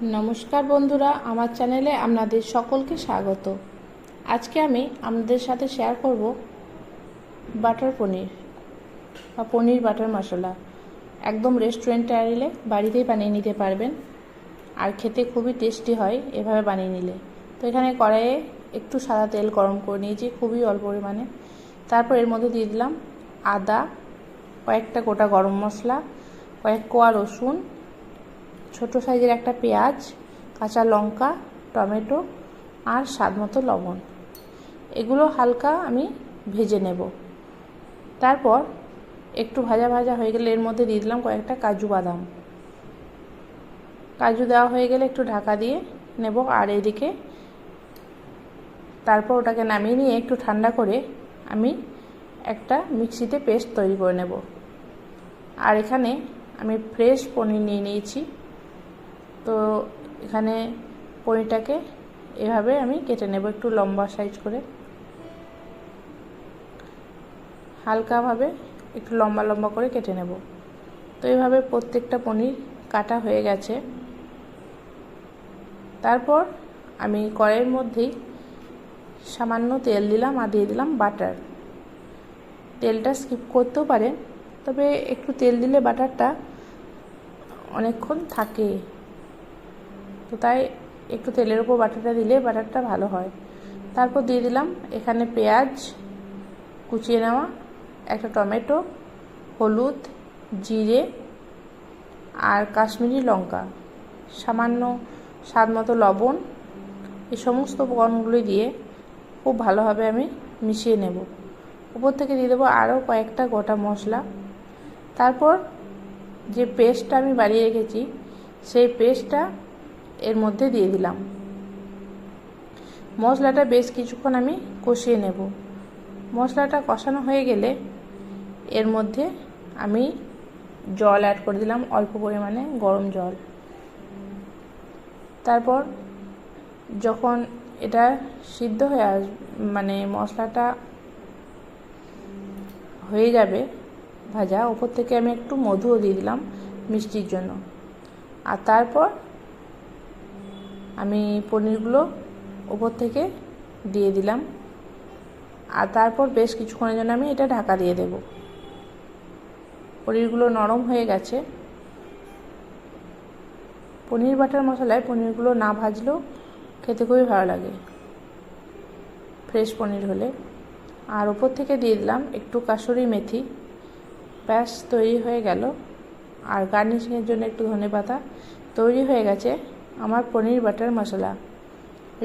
নমস্কার বন্ধুরা, আমার চ্যানেলে আপনাদের সকলকে স্বাগত। আজকে আমি আপনাদের সাথে শেয়ার করব বাটার পনির বা পনির বাটার মশলা। একদম রেস্টুরেন্ট স্টাইলে বাড়িতেই বানিয়ে নিতে পারবেন, আর খেতে খুবই টেস্টি হয় এভাবে বানিয়ে নিলে। তো এখানে কড়াইয়ে একটু সাদা তেল গরম করে নিয়েছি, খুবই অল্প পরিমাণে। তারপর এর মধ্যে দিয়ে দিলাম আদা, কয়েকটা গোটা গরম মশলা, কয়েক কোয়া রসুন, ছোট সাইজের একটা পেঁয়াজ, কাঁচা লঙ্কা, টমেটো আর স্বাদমতো লবণ। এগুলো হালকা আমি ভেজে নেব। তারপর একটু ভাজা ভাজা হয়ে গেলে এর মধ্যে দিয়ে দিলাম কয়েকটা কাজু বাদাম। কাজু দেওয়া হয়ে গেলে একটু ঢাকা দিয়ে নেব। আর এদিকে তারপর ওটাকে নামিয়ে নিয়ে একটু ঠান্ডা করে আমি একটা মিক্সিতে পেস্ট তৈরি করে নেব। আর এখানে আমি ফ্রেশ পনির নিয়ে নিয়েছি। তো এখানে পনিরটাকে এভাবে আমি কেটে নেব, একটু লম্বা সাইজ করে, হালকাভাবে একটু লম্বা লম্বা করে কেটে নেব। তো এইভাবে প্রত্যেকটা পনির কাটা হয়ে গেছে। তারপর আমি কড়াইয়ের মধ্যেই সামান্য তেল দিলাম আর দিয়ে দিলাম বাটার। তেলটা স্কিপ করতেও পারেন, তবে একটু তেল দিলে বাটারটা অনেকক্ষণ থাকে, তো তাই একটু তেলের উপর বাটারটা দিলে বাটারটা ভালো হয়। তারপর দিয়ে দিলাম এখানে পেঁয়াজ কুচিয়ে নেওয়া, একটা টমেটো, হলুদ, জিরে আর কাশ্মীরি লঙ্কা, সামান্য স্বাদ মতো লবণ। এই সমস্ত উপকরণগুলি দিয়ে খুব ভালোভাবে আমি মিশিয়ে নেব। উপর থেকে দিয়ে দেবো আরও কয়েকটা গোটা মশলা। তারপর যে পেস্টটা আমি বানিয়ে রেখেছি সেই পেস্টটা এর মধ্যে দিয়ে দিলাম। মশলাটা বেশ কিছুক্ষণ আমি কষিয়ে নেব। মশলাটা কষানো হয়ে গেলে এর মধ্যে আমি জল অ্যাড করে দিলাম, অল্প পরিমাণে গরম জল। তারপর যখন এটা সিদ্ধ হয়ে মানে মশলাটা হয়ে যাবে ভাজা, ওপর থেকে আমি একটু মধুও দিয়ে দিলাম মিষ্টির জন্য। আর তারপর আমি পনিরগুলো ওপর থেকে দিয়ে দিলাম। আর তারপর বেশ কিছুক্ষণের জন্য আমি এটা ঢাকা দিয়ে দেব। পনিরগুলো নরম হয়ে গেছে। পনির বাটার মশলায় পনিরগুলো না ভাজলেও খেতে খুবই ভালো লাগে, ফ্রেশ পনির হলে। আর ওপর থেকে দিয়ে দিলাম একটু কাসুরি মেথি। ব্যাস তৈরি হয়ে গেল। আর গার্নিশিংয়ের জন্য একটু ধনেপাতা। তৈরি হয়ে গেছে আমার পনির বাটার মশলা।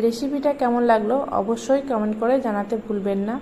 রেসিপিটা কেমন লাগলো অবশ্যই কমেন্ট করে জানাতে ভুলবেন না।